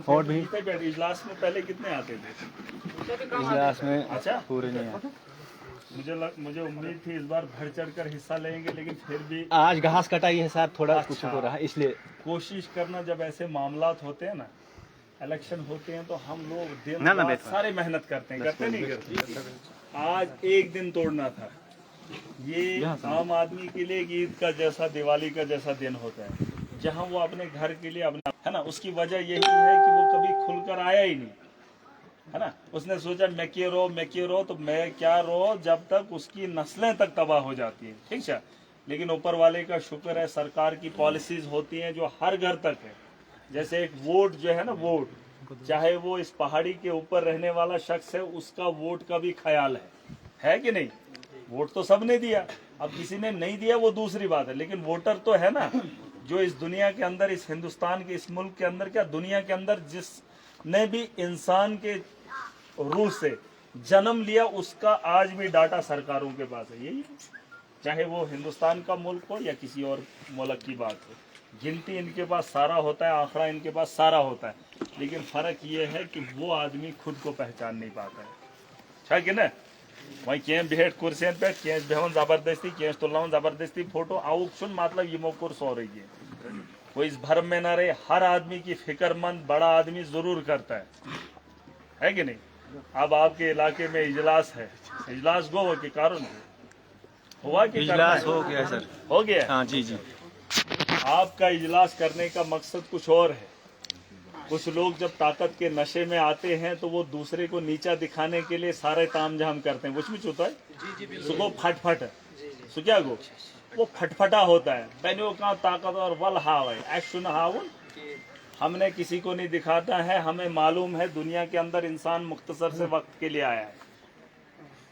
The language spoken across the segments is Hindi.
और भी इजलास में पहले कितने आते थे? इजलास में अच्छा पूरे नहीं आते। मुझे उम्मीद थी इस बार बढ़ चढ़ कर हिस्सा लेंगे, लेकिन फिर भी आज घास कटाई है सर, थोड़ा कुछ अच्छा। हो रहा है इसलिए कोशिश करना, जब ऐसे मामलात होते हैं ना, इलेक्शन होते हैं, तो हम लोग दिन ना रात बेटा। सारे मेहनत करते हैं, करते नहीं करते। आज एक दिन तोड़ना था, ये आम आदमी के लिए ईद का जैसा, दिवाली का जैसा दिन होता है, जहां वो अपने घर के लिए अपना, है ना, उसकी वजह यही है कि वो कभी खुलकर आया ही नहीं, है ना। उसने सोचा मैं क्यों रो, तो मैं क्या रो जब तक उसकी नस्लें तक तबाह हो जाती हैं, ठीक है। लेकिन ऊपर वाले का शुक्र है, सरकार की पॉलिसीज होती हैं जो हर घर तक है। जैसे एक वोट जो है ना, वोट, चाहे वो इस पहाड़ी के ऊपर रहने वाला शख्स है, उसका वोट का भी ख्याल है कि नहीं? वोट तो सबने दिया, अब किसी ने नहीं दिया वो दूसरी बात है, लेकिन वोटर तो है ना, जो इस दुनिया के अंदर, इस हिंदुस्तान के, इस मुल्क के अंदर, क्या दुनिया के अंदर जिसने भी इंसान के रूह से जन्म लिया, उसका आज भी डाटा सरकारों के पास है। यही, चाहे वो हिंदुस्तान का मुल्क हो या किसी और मुल्क की बात हो, गिनती इनके पास सारा होता है, आंकड़ा इनके पास सारा होता है, लेकिन फर्क ये है कि वो आदमी खुद को पहचान नहीं पाता है, अच्छा कि ना। वही क्या बेहट कुर्सियन पे क्या बेहन जबरदस्ती, क्या तुलावन जबरदस्ती फोटो आउक सुन, मतलब ये मोकुर सो रही है, कोई इस भरम में ना रहे। हर आदमी की फिक्रमंद बड़ा आदमी जरूर करता है कि नहीं? अब आपके इलाके में इजलास है, इजलास गो के कारण हुआ कि इजलास हो गया सर, हो गया। हाँ जी जी। आपका इजलास करने का मकसद कुछ और है। कुछ लोग जब ताकत के नशे में आते हैं तो वो दूसरे को नीचा दिखाने के लिए सारे तामझाम करते हैं, कुछ भी होता है सुबह फटफट सो क्या गो, वो फटफटा होता है, बनो का ताकत और वल हाव है एक्शन हाउन, हमने किसी को नहीं दिखाता है। हमें मालूम है दुनिया के अंदर इंसान मुख्तसर से वक्त के लिए आया है।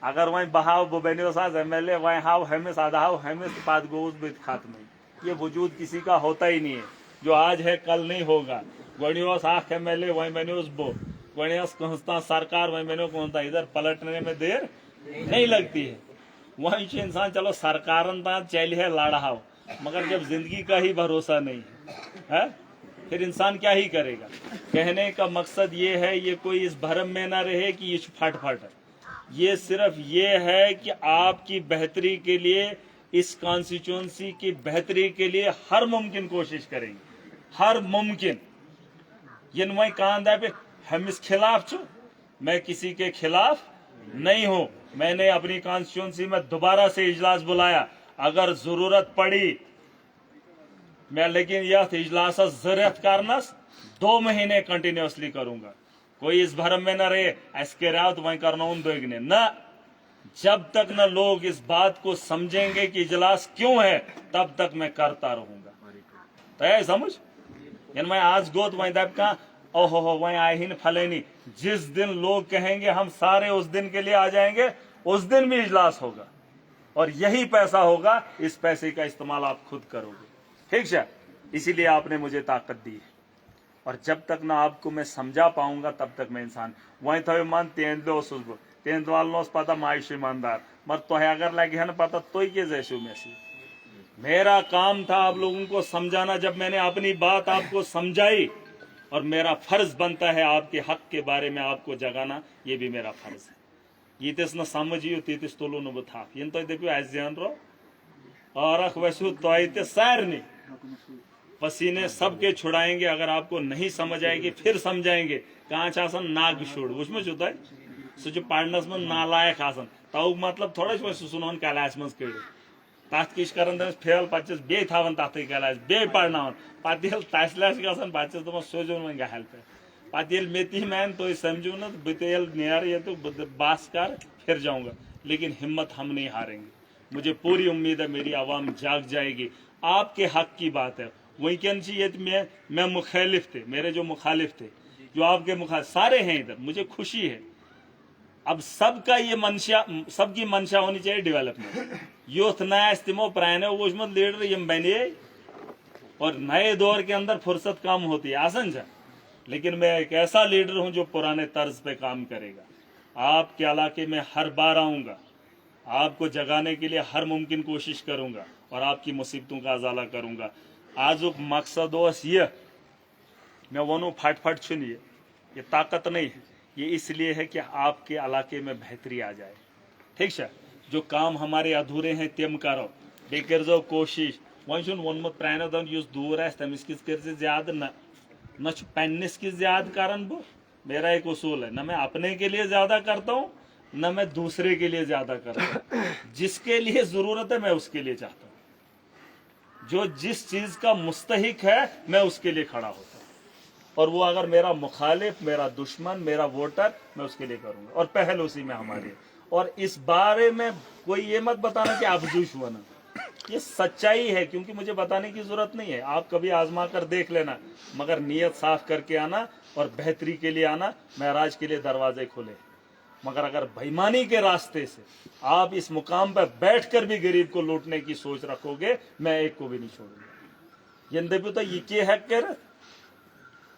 अगर वहीं बहाव बुबेनियो साज एमएलए वहीं हाव हमें साधा हाव हमें बात गोज बित खात्मे, ये वजूद किसी का होता ही नहीं है। जो आज है कल नहीं होगा। गणियोस आख एमएलए वहीं मैंने बो गणियोस कहता सरकार वहीं मैंने कहता, इधर पलटने में देर नहीं लगती है। वहीं से इंसान चलो सरकार चल है लाड़ाव, मगर जब जिंदगी का ही भरोसा नहीं है, फिर इंसान क्या ही करेगा। कहने का मकसद ये है, ये कोई इस भरम में ना रहे कि ये फट है, ये सिर्फ ये है कि आपकी बेहतरी के लिए, इस कॉन्स्टिट्यूंसी की बेहतरी के लिए हर मुमकिन कोशिश करेंगे, हर मुमकिन। ये कांदा पे हम इस खिलाफ छो, मैं किसी के खिलाफ नहीं हूं। मैंने अपनी कॉन्स्टिट्यूंसी में दोबारा से इजलास बुलाया, अगर जरूरत पड़ी मैं, लेकिन यह इजलास जरूरत करनस 2 महीने कंटिन्यूसली करूंगा। कोई इस भरम में न रहे ऐसे रात वहीं करना उन दोगने न, जब तक न लोग इस बात को समझेंगे कि इजलास क्यों है, तब तक मैं करता रहूंगा। तो समझ मैं आज गोद वहीं दब का ओहो हो वहीं आए ही न फले नहीं। जिस दिन लोग कहेंगे हम सारे उस दिन के लिए आ जाएंगे, उस दिन भी इजलास होगा, और यही पैसा होगा, इस पैसे का इस्तेमाल आप खुद करोगे, ठीक है। इसीलिए आपने मुझे ताकत दी है, और जब तक ना आपको मैं समझा पाऊंगा तब तक मैं इंसान वहीं थे मन तेंदो सुबह तेंद वाल पता मायुष ईमानदार मर तो है अगर लगे है ना पता तो ये जैसू में से मेरा काम था आप लोगों को समझाना। जब मैंने अपनी बात आपको समझाई, और मेरा फर्ज बनता है आपके हक के बारे में आपको जगाना, ये भी मेरा फर्ज है। यीतिस न समझियो तीतिस तोलो न बथा इन तो देखो ऐसे जान रो और वैसु तो सारनी पसीने सबके छुड़ाएंगे। अगर आपको नहीं समझ आएगी फिर समझाएंगे। कहाँ आसन नाग छोड़ उसमें होता है सो पढ़नस में नालायक आसन तव मतलब थोड़ा सुन कैलाश मज कड़ तथ किस कर फेल पे बे थावन तथ कैलाश बे पढ़ना पे तसलाश ग पे सोजो वो गहल पे पे मे ती मैन तो समझू न बल नेर ये तो बास कर फिर जाऊंगा, लेकिन हिम्मत हम नहीं हारेंगे। मुझे पूरी उम्मीद है मेरी आवाम जाग जाएगी। आपके हक की बात है। वहीं ये मैं मुखालिफ थे, मेरे जो मुखालिफ थे, जो आपके मुखालिफ सारे हैं इधर, मुझे खुशी है। अब सबका ये मंशा, सबकी मंशा होनी चाहिए डेवलपमेंट। यूथ नया इस्तेमो पुराने वो लीडर ये बने, और नए दौर के अंदर फुर्सत कम होती है आसन जा, लेकिन मैं एक ऐसा लीडर हूं जो पुराने तर्ज पे काम करेगा। आपके इलाके में हर बार आऊंगा, आपको जगाने के लिए हर मुमकिन कोशिश करूंगा और आपकी मुसीबतों का अजाला करूंगा। आजुक मकसद ओस ये मैं वनो फट फट चुनिए, ये ताकत नहीं है, ये इसलिए है कि आपके इलाके में बेहतरी आ जाए। ठीक है, जो काम हमारे अधूरे हैं तम करो, बे कर जो कोशिश वन वोनमुत प्रानो दन युस दूर आस तमिस किस कर ज्यादा न पन्निस किस ज्यादा करन बो। मेरा एक उसूल है, न मैं अपने के लिए ज्यादा करता हूँ न मैं दूसरे के लिए ज्यादा करता हूँ। जिसके लिए जरूरत है मैं उसके लिए चाहता हूँ, जो जिस चीज का मुस्तहिक है मैं उसके लिए खड़ा होता हूँ। और वो अगर मेरा मुखालिफ, मेरा दुश्मन, मेरा वोटर, मैं उसके लिए करूंगा और पहल उसी में हमारी। और इस बारे में कोई ये मत बताना कि अफजूश हुआ ना, ये सच्चाई है, क्योंकि मुझे बताने की जरूरत नहीं है। आप कभी आजमा कर देख लेना, मगर नीयत साफ करके आना और बेहतरी के लिए आना। महराज के लिए दरवाजे खुले, मगर अगर बेईमानी के रास्ते से आप इस मुकाम पर बैठकर भी गरीब को लूटने की सोच रखोगे, मैं एक को भी नहीं छोड़ूंगा। ये तो ये हक कर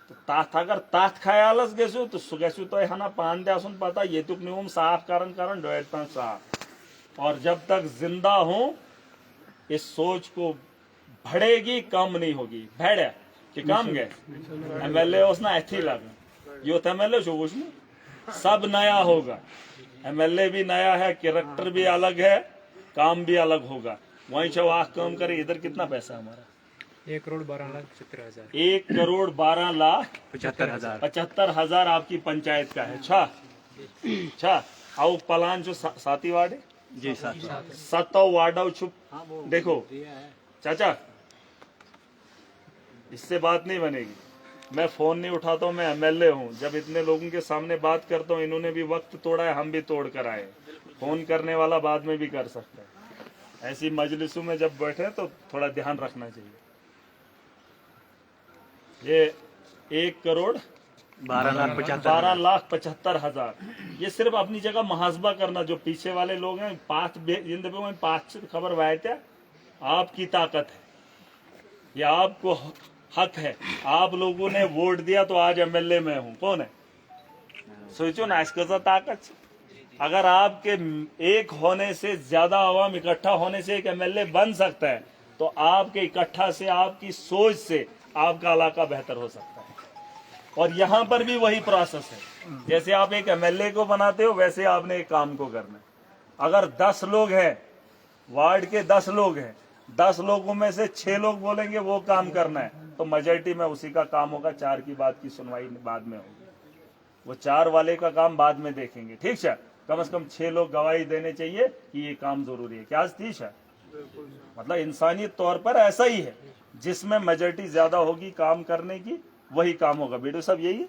तो तथ अगर तथ ख्यालस गो तो सह गो तुम हना पान तन पता ये नुम साफ करन डोर तक साफ। और जब तक जिंदा हूं इस सोच को बढ़ेगी, कम नहीं होगी। भेड़ कि कम गए MLA ना अथी लग योथ MLA वो सब नया होगा। MLA भी नया है, कैरेक्टर भी अलग है, काम भी अलग होगा। वहीं छो आख काम करे। इधर कितना पैसा हमारा? 1,12,75,000। 1,12,75,000 आपकी पंचायत का है। छा आओ पलान जो साती वार्ड जी सर। 7 वार्ड छुप देखो चाचा, इससे बात नहीं बनेगी। मैं फोन नहीं उठाता हूँ, मैं MLA हूँ। जब इतने लोगों के सामने बात करता हूँ, इन्होंने भी वक्त तोड़ा है, हम भी तोड़ कर आए। फोन करने वाला बाद में भी कर सकता है। ऐसी मजलिसों में जब बैठे तो थोड़ा ध्यान रखना चाहिए। ये 1,12,75,000 ये सिर्फ अपनी जगह मुहासबा करना। जो पीछे वाले लोग हैं पाँच खबर वायते आपकी ताकत है, ये आपको हक है। आप लोगों ने वोट दिया तो आज MLA में हूं। कौन है? सोचो ना, इसका ताकत। अगर आपके एक होने से ज्यादा आवाम इकट्ठा होने से एक MLA बन सकता है, तो आपके इकट्ठा से, आपकी सोच से आपका इलाका बेहतर हो सकता है। और यहाँ पर भी वही प्रोसेस है। जैसे आप एक MLA को बनाते हो, वैसे आपने एक काम को करना है। अगर 10 लोग हैं, वार्ड के 10 लोग हैं, 10 लोगों में से 6 लोग बोलेंगे वो काम करना है, तो मेजोरिटी में उसी का काम होगा। 4 की बात की सुनवाई बाद में होगी। वो 4 वाले का काम बाद में देखेंगे। ठीक है, कम से कम 6 लोग गवाही देने चाहिए कि ये काम जरूरी है। क्या ठीक है? मतलब इंसानी तौर पर ऐसा ही है, जिसमें मेजोरिटी ज्यादा होगी काम करने की, वही काम होगा। बेटू साहब यही है,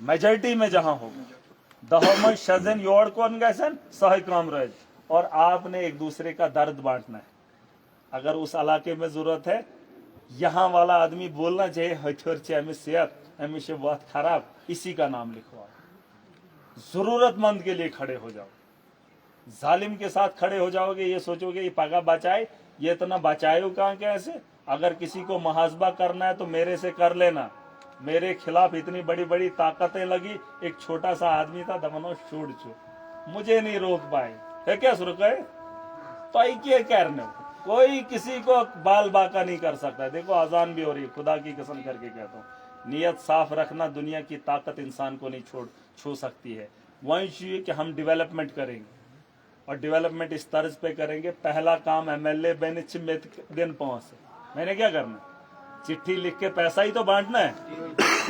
मेजोरिटी में जहां होगा दहोम शजन योड़ कौन गैसन सही काम रहे। और आपने एक दूसरे का दर्द बांटना है। अगर उस इलाके में जरूरत है, यहाँ वाला आदमी बोलना चाहिए हथोर से सेहत हमेशा बहुत खराब, इसी का नाम लिखवाओ। जरूरतमंद के लिए खड़े हो जाओ। जालिम के साथ खड़े हो जाओगे, ये सोचोगे ये पगा बचाए, ये इतना बचाए कहाँ कैसे। अगर किसी को मुहासबा करना है तो मेरे से कर लेना। मेरे खिलाफ इतनी बड़ी बड़ी ताकतें लगी, एक छोटा सा आदमी था, दमनो छोड़ छो, मुझे नहीं रोक पाए है। क्या रुके तो क्या करने, कोई किसी को बाल बाका नहीं कर सकता है। देखो अजान भी हो रही है, खुदा की कसम करके कहता हूँ, नीयत साफ रखना। दुनिया की ताकत इंसान को नहीं छू सकती है। वही चाहिए कि हम डेवलपमेंट करेंगे, और डेवलपमेंट इस तर्ज पे करेंगे। पहला काम MLA बने दिन पहुंचे, मैंने क्या करना, चिट्ठी लिख के पैसा ही तो बांटना है।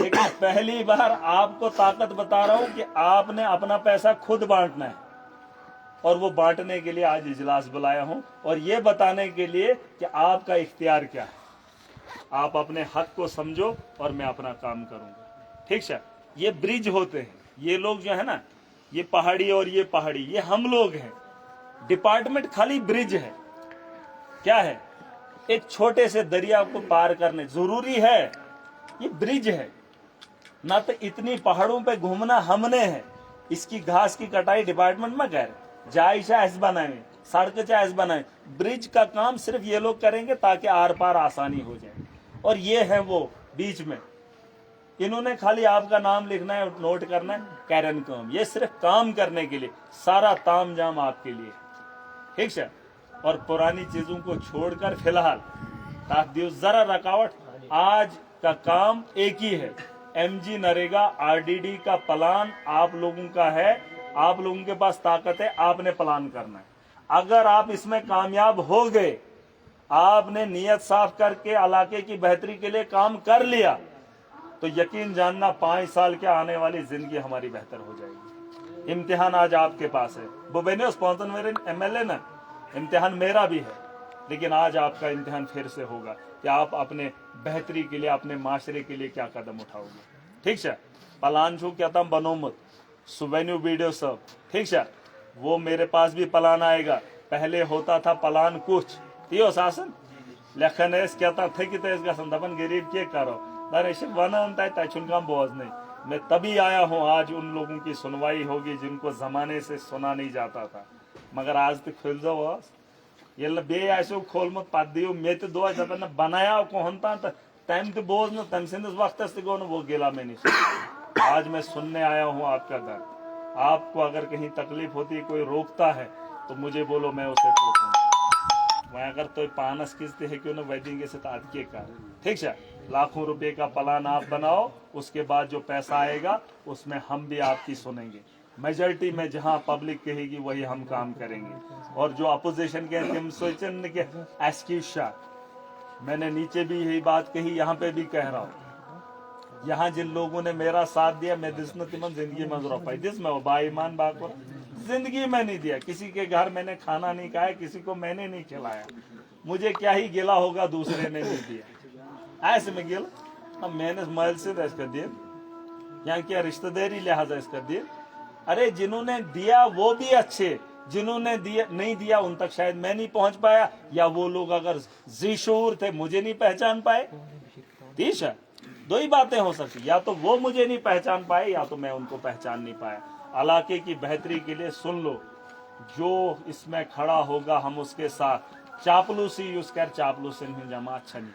लेकिन पहली बार आपको ताकत बता रहा हूं कि आपने अपना पैसा खुद बांटना है। और वो बांटने के लिए आज इजलास बुलाया हूं, और ये बताने के लिए कि आपका इख्तियार क्या है। आप अपने हक को समझो और मैं अपना काम करूंगा। ठीक है, ये ब्रिज होते हैं, ये लोग जो है ना, ये पहाड़ी और ये पहाड़ी, ये हम लोग हैं। डिपार्टमेंट खाली ब्रिज है। क्या है? एक छोटे से दरिया को पार करने जरूरी है, ये ब्रिज है ना। तो इतनी पहाड़ों पे घूमना हमने है। इसकी घास की कटाई डिपार्टमेंट में कर जाए, ऐसे बनाए सड़क ऐसे बनाए। ब्रिज का काम सिर्फ ये लोग करेंगे ताकि आर पार आसानी हो जाए। और ये है वो बीच में, इन्होंने खाली आपका नाम लिखना है, नोट करना है, कैरन काम। ये सिर्फ काम करने के लिए, सारा ताम जाम आपके लिए। ठीक है। और पुरानी चीजों को छोड़कर फिलहाल ताक दियो जरा रकावट, आज का काम एक ही है, MG नरेगा RDD का प्लान आप लोगों का है, आप लोगों के पास ताकत है, आपने प्लान करना है। अगर आप इसमें कामयाब हो गए, आपने नीयत साफ करके इलाके की बेहतरी के लिए काम कर लिया, तो यकीन जानना 5 साल के आने वाली जिंदगी हमारी बेहतर हो जाएगी। इम्तिहान आज आपके पास है, वो मैंने स्पॉन्सर मेरे MLA ना, इम्तिहान मेरा भी है, लेकिन आज आपका इम्तिहान फिर से होगा कि आप अपने बेहतरी के लिए, अपने माशरे के लिए क्या कदम उठाओगे। ठीक है, प्लान छू क्या था बनोमत सुबेन्यू वीडियो सब, ठीक है, वो मेरे पास भी प्लान आएगा। पहले होता था प्लान कुछ तियो शासन लेखन कहता थे कि दपन गरीब के करो वन तक बोझ नहीं। मैं तभी आया हूँ, आज उन लोगों की सुनवाई होगी जिनको जमाने से सुना नहीं जाता था, मगर आज तो खुल जाओ ये बे खोलमुत पत दियो मे तो दो दपन बनाया कोहन तम तो बोझ न तम सिंदस वक्त गो न वो गिला मैं नहीं। आज मैं सुनने आया हूँ आपका दर्द। आपको अगर कहीं तकलीफ होती, कोई रोकता है तो मुझे बोलो, मैं उसे पूछूंगा। मैं अगर तो पानस किस्ते है क्यों ना वेडिंग से आज के का, ठीक है, लाखों रुपए का प्लान आप बनाओ, उसके बाद जो पैसा आएगा उसमें हम भी आपकी सुनेंगे। मेजॉरिटी में जहां पब्लिक कहेगी वही हम काम करेंगे। और जो अपोजिशन के हम सोचन के एस्क्यूशा, मैंने नीचे भी यही बात कही, यहाँ पे भी कह रहा हूँ, यहाँ जिन लोगों ने मेरा साथ दिया, मैं दिस तिमन जिंदगी में रुपये दिस में बाईमान बाको जिंदगी में नहीं दिया। किसी के घर मैंने खाना नहीं खाया, किसी को मैंने नहीं खिलाया, मुझे क्या ही गिला होगा दूसरे ने नहीं दिया। ऐसे में गिला अब मैंने मोबाइल से इसका दिया, यहाँ क्या रिश्तेदारी लिहाजा इसका दिया। अरे जिन्होंने दिया वो भी अच्छे, जिन्होंने दिया नहीं दिया उन तक शायद मैं नहीं पहुंच पाया, या वो लोग अगर जीशूर थे मुझे नहीं पहचान पाए। ठीक है, दो ही बातें हो सकती, या तो वो मुझे नहीं पहचान पाए या तो मैं उनको पहचान नहीं पाया। इलाके की बेहतरी के लिए सुन लो, जो इसमें खड़ा होगा हम उसके साथ। चापलूसी यूज कर, चापलूसी नहीं जमा अच्छा नहीं।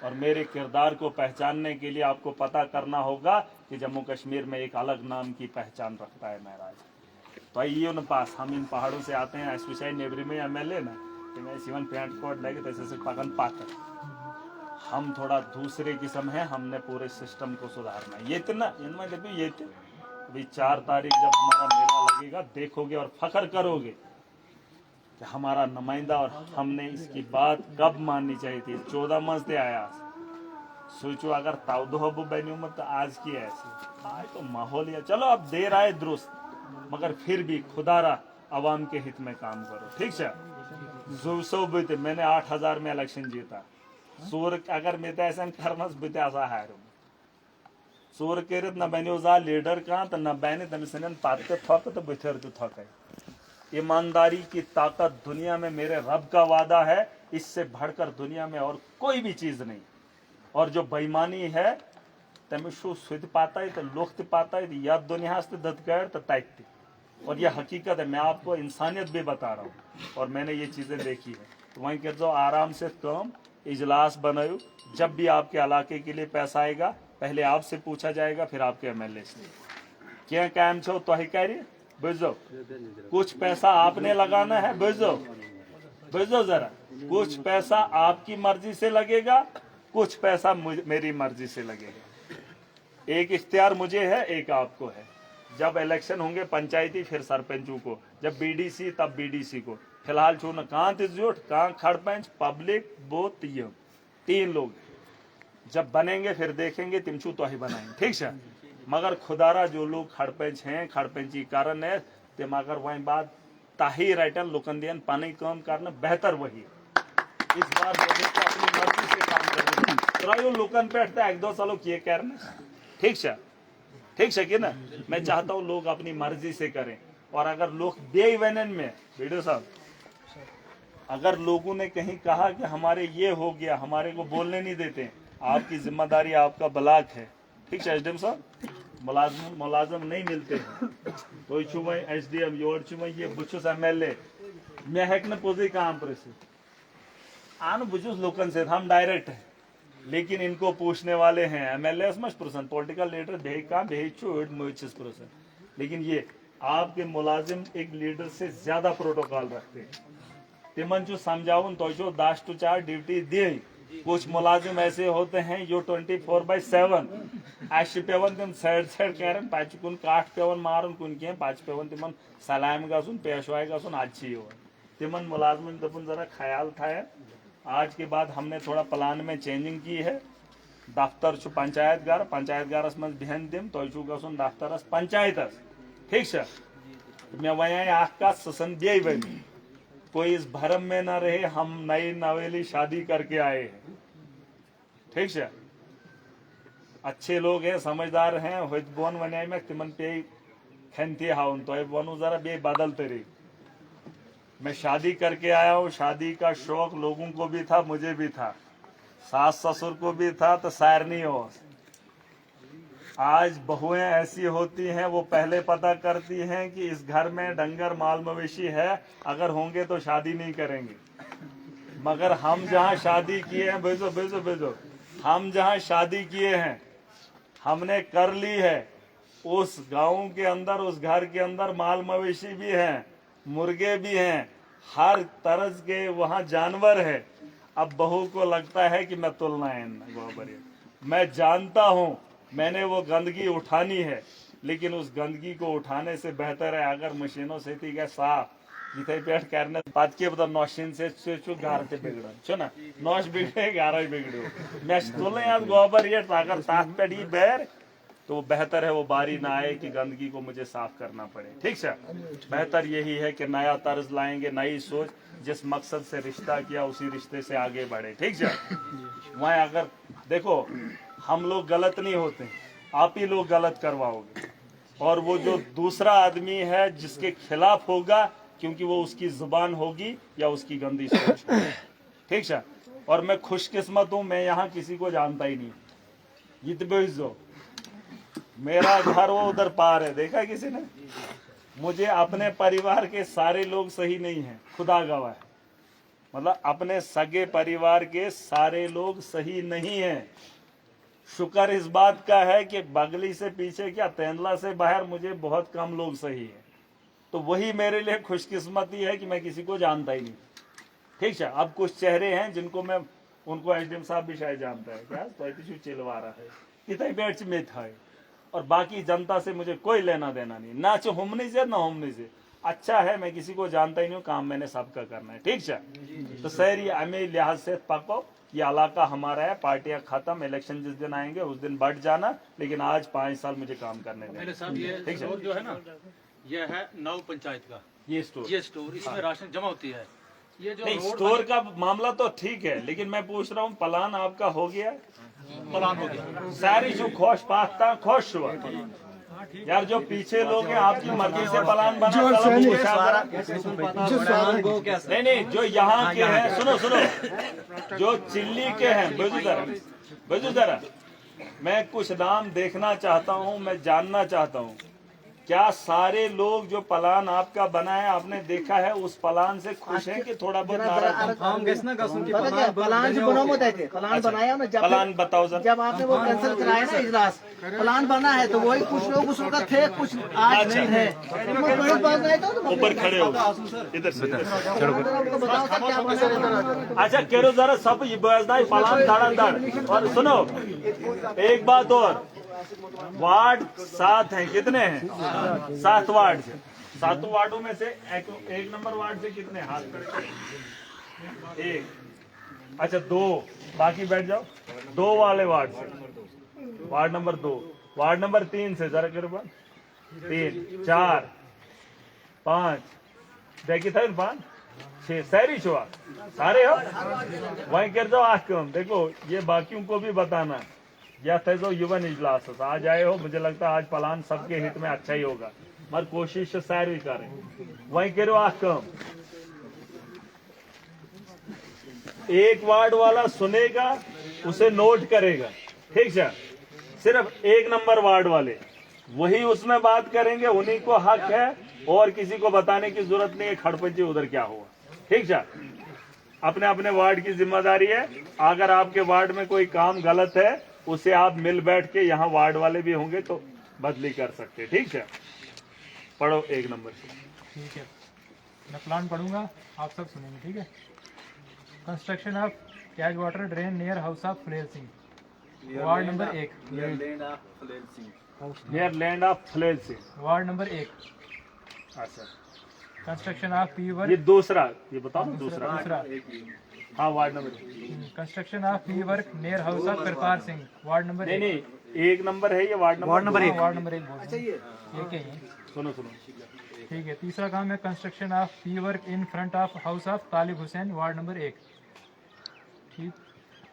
और मेरे किरदार को पहचानने के लिए आपको पता करना होगा कि जम्मू कश्मीर में एक अलग नाम की पहचान रखता है महराज। तो ये उन पास हम इन पहाड़ों से आते हैं, स्पेशली नेबरी में MLA ना कि मैं सीवन पैंट कोट लगे तैसे से पकन पाकर हम थोड़ा दूसरे किस्म है, हमने पूरे सिस्टम को सुधारना है। ये इतना इनमें देखिए, ये अभी 4 तारीख जब हमारा मेला लगेगा, देखोगे और फख्र करोगे कि हमारा नुमाइंदा और हमने इसकी बात कब माननी चाहिए थी। 14 मजदे आया, सोचो अगर ताउदो बनी मत आज की ऐसी आज तो माहौल है। चलो अब देर आए दुरुस्त, मगर फिर भी खुदारा अवाम के हित में काम करो। ठीक है, मैंने 8000 में इलेक्शन जीता। सूर अगर मैं ऐसा करनस बत हारूं सूर कर न बनो जा लीडर कह तो न बने तमिस पत थक तो बथर थक। ईमानदारी की ताकत दुनिया में मेरे रब का वादा है, इससे बढ़कर दुनिया में और कोई भी चीज नहीं। और जो बेईमानी है तमिशु सुध पाता है तो लुख्त पाता है, या दुनिया से ददगैर तो तैकती। और यह हकीकत है, मैं आपको इंसानियत भी बता रहा हूँ और मैंने ये चीजें देखी है। तो वहीं कर जाओ आराम से, कम इजलास बनाओ, जब भी आपके इलाके के लिए पैसा आएगा पहले आपसे पूछा जाएगा, फिर आपके MLA से क्या काम छो तो ही कह रही बुझो। कुछ पैसा आपने लगाना है, बुझो बुझो जरा, कुछ पैसा आपकी मर्जी से लगेगा, कुछ पैसा मेरी मर्जी से लगेगा। एक इख्तियार मुझे है, एक आपको है। जब इलेक्शन होंगे पंचायती, फिर सरपंचों को, जब BDC तब BDC को। फिलहाल छू न कहाँ तिजोट कहाँ खड़पंच पब्लिक वो 3 लोग जब बनेंगे फिर देखेंगे तिमचू तो ही बनाएंगे। ठीक है, मगर खुदारा जो लोग खड़पंच हैं, खड़पंची कारण है तिम अगर वही बात ताही राइटन लुकंदियन पानी काम करना बेहतर वही। इस बार बजट को अपनी मर्जी से काम करना लुकन बैठता है 1-2 सालों किए करना। ठीक है, ठीक है कि ना, मैं चाहता हूँ लोग अपनी मर्जी से करें। और अगर लोग बेईमानन में वीडियो साहब, अगर लोगों ने कहीं कहा कि हमारे ये हो गया, हमारे को बोलने नहीं देते, आपकी जिम्मेदारी, आपका ब्लॉक है। ठीक है SDM साहब, मुलाजम नहीं मिलते हैं, कोई छुमा SDM योर छुमा ये बुछुस MLA मैं हेक न पोजी काम पर से आन बुझुस लोकन से हम डायरेक्ट है, लेकिन इनको पूछने वाले हैं MLA much person political leader भेज का भेज छोड़ मुझस पर्सन। लेकिन ये आपके मुलाजिम एक लीडर से ज्यादा प्रोटोकॉल रखते हैं। तिमन जो समझावन तो जो 10 to 4 ड्यूटी दी। कुछ मुलाजिम ऐसे होते हैं जो 24/7 पेवन तम साइड कर कुन काट पेवन मारन कुन कह पेवन तिमन सलाम गन पेशवाई गन अच्छी हो तिमन मुलाजमन दपन जरा ख्याल था। आज के बाद हमने थोड़ा प्लान में चेंजिंग की है। दफ्तर पंचायत गारस मज बहन दिम तो गन दफ्तरस पंचायतस ठीक से मे वन कत सन बे वनी कोई इस भरम में ना रहे हम नई नवेली शादी करके आए हैं ठीक से। अच्छे लोग हैं समझदार हैं होत बोन वन में तिमन पे खनती हाउन तो वनु जरा बे बदल तरी। मैं शादी करके आया हूँ, शादी का शौक लोगों को भी था मुझे भी था, सास ससुर को भी था तो सैर नहीं हो। आज बहुएं ऐसी होती हैं वो पहले पता करती हैं कि इस घर में डंगर माल मवेशी है, अगर होंगे तो शादी नहीं करेंगे। मगर हम जहाँ शादी किए हैं भेजो हम जहाँ शादी किए हैं हमने कर ली है। उस गांव के अंदर उस घर के अंदर माल मवेशी भी हैं, मुर्गे भी हैं, हर तरह के वहाँ जानवर है। अब बहू को लगता है कि मैं तुलना है मैं जानता हूँ मैंने वो गंदगी उठानी है, लेकिन उस गंदगी को उठाने से बेहतर है अगर मशीनों से थी गए साफ जिथे पेट करने पत के बता नौशिन से गार से बिगड़न छो ना नौश बिगड़े गारा बिगड़ो मैं तुलना याद गोबर ये अगर साथ पे डी बैर तो बेहतर है वो बारी ना आए कि गंदगी को मुझे साफ करना पड़े ठीक से। बेहतर यही है कि नया तर्ज लाएंगे, नई सोच, जिस मकसद से रिश्ता किया उसी रिश्ते से आगे बढ़े ठीक से। वहाँ अगर देखो हम लोग गलत नहीं होते, आप ही लोग गलत करवाओगे और वो जो दूसरा आदमी है जिसके खिलाफ होगा क्योंकि वो उसकी जुबान होगी या उसकी गंदी सोच होगी ठीक है। और मैं खुशकिस्मत हूँ मैं यहाँ किसी को जानता ही नहीं। ये मेरा घर वो उधर पार है, देखा किसी ने? मुझे अपने परिवार के सारे लोग सही नहीं हैं, खुदा गवाह है। मतलब अपने सगे परिवार के सारे लोग सही नहीं हैं। शुक्र इस बात का है कि बगली से पीछे क्या तेंदुला से बाहर मुझे बहुत कम लोग सही है। तो वही मेरे लिए खुशकिस्मती है कि मैं किसी को जानता ही नहीं ठीक है। अब कुछ चेहरे हैं जिनको मैं उनको एसडीएम साहब भी शायद जानता है क्या तो चिलवा रहा है इतना बैठ में था। और बाकी जनता से मुझे कोई लेना देना नहीं, ना चाहे होमने से ना होमने से। अच्छा है मैं किसी को जानता ही नहीं हूँ, काम मैंने सबका करना है ठीक है। तो शहरी हमें लिहाज से पको ये इलाका हमारा है, पार्टियां खत्म, इलेक्शन जिस दिन आएंगे उस दिन बढ़ जाना, लेकिन आज 5 साल मुझे काम करने देना ठीक है। जो है ना ये है 9 पंचायत का ये स्टोर इसमें राशन जमा होती है। ये जो नहीं स्टोर का मामला तो ठीक है, लेकिन मैं पूछ रहा हूँ प्लान आपका हो गया? प्लान हो गया सारी जो खोश पाता खुश हुआ यार। जो पीछे लोग हैं आपकी मर्जी से प्लान बना नहीं जो यहाँ के हैं सुनो जो चिल्ली के हैं बजू जरा मैं कुछ नाम देखना चाहता हूँ, मैं जानना चाहता हूँ क्या सारे लोग जो प्लान आपका बना है आपने देखा है उस प्लान से खुश हैं कि थोड़ा बहुत नाराज? प्लान जो बना होता है प्लान बनाया ना जब प्लान बताओ सर। जब आपने वो कैंसिल कराया ना इजलास प्लान बना है तो वही कुछ लोग उस वक्त थे कुछ आज नहीं है। ऊपर खड़े हो इधर से बताओ सर क्या बना। अच्छा करो जरा सब ये प्लान धड़ाधड़। और सुनो एक बात और, वार्ड 7 हैं, कितने हैं? 7 वार्ड से 7 वार्डों में से एक नंबर वार्ड से कितने हाथ खड़े? एक अच्छा 2 बाकी बैठ जाओ। 2 वाले वार्ड से वार्ड नंबर 2, वार्ड नंबर 3 से जरा करो 3 4 5 देखिए था 5 6 शहरी छुआ सारे हो वहीं कर जाओ। आख देखो ये बाकियों को भी बताना है या थे जो युवन इजलास आज आए हो, मुझे लगता है आज प्लान सबके हित में अच्छा ही होगा, मगर कोशिश सारी करें वहीं करो। आख एक वार्ड वाला सुनेगा उसे नोट करेगा ठीक है। सिर्फ 1 नंबर वार्ड वाले वही उसमें बात करेंगे, उन्हीं को हक है और किसी को बताने की जरूरत नहीं है खड़पंची उधर क्या हुआ ठीक है। अपने अपने वार्ड की जिम्मेदारी है। अगर आपके वार्ड में कोई काम गलत है उसे आप मिल बैठ के यहाँ वार्ड वाले भी होंगे तो बदली कर सकते ठीक है। पढ़ो 1 नंबर से। ठीक है, मैं प्लान पढ़ूंगा, आप सब सुनेंगे, ठीक है। Construction of catch water drain near house of Fulel Singh, ward number 1। Near land of Fulel Singh, ward number 1। अच्छा कंस्ट्रक्शन ऑफ पी ये वर्क, दूसरा, ये बताओ ना दूसरा। दूसरा। हाँ ward number 1। Construction of P work near house of Kartar Singh, ward number नहीं 1। नहीं 1 नंबर है ये, वार्ड नंबर वार्ड नंबर 1 बोल रहे हैं। अच्छा ये ये क्या है? सुनो सुनो। ठीक है, तीसरा काम है construction of P work in front of house of Talib Hussain, ward number 1। ठीक,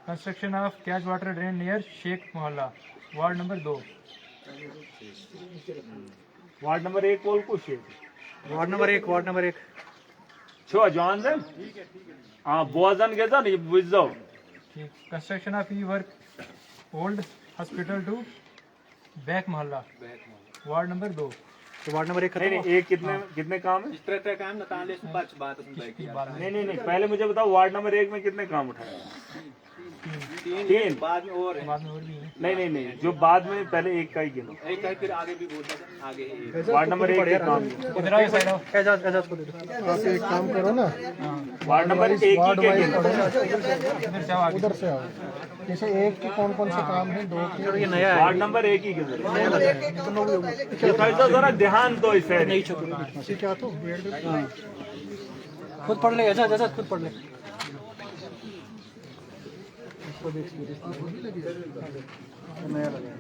construction of catch water drain near Sheikh Mohalla, ward number 2। Ward number 1 बोल कुछ वार्ड नंबर 1, वार्ड नंबर 1। छो जॉन से हाँ बोजन के जान ये बुझ जाओ। ठीक, construction of P work old hospital to Baig Mohalla, ward number 2। तो वार्ड नंबर 1 नहीं नहीं एक कितने काम है? नहीं नहीं नहीं पहले मुझे बताओ वार्ड नंबर 1 में कितने काम उठाए? 3 बाद में और भी है। नहीं नहीं नहीं जो बाद में पहले 1 का ही गिनो। फिर आगे भी बोलता आगे वार्ड नंबर 1 के काम गिनो। इधर आओ, साइड आओ। आप एक काम करो ना, वार्ड नंबर 1 ही के गिनो। इधर से आओ आगे। उधर से आओ। जैसे एक के कौन कौन से काम है, 2 के। ये नया है। वार्ड नंबर 1 ही गिनो। ये फैसला जरा ध्यान दो इसे। क्या तो खुद पढ़ ले, ऐसा जैसा खुद पढ़ ले। नया लगा।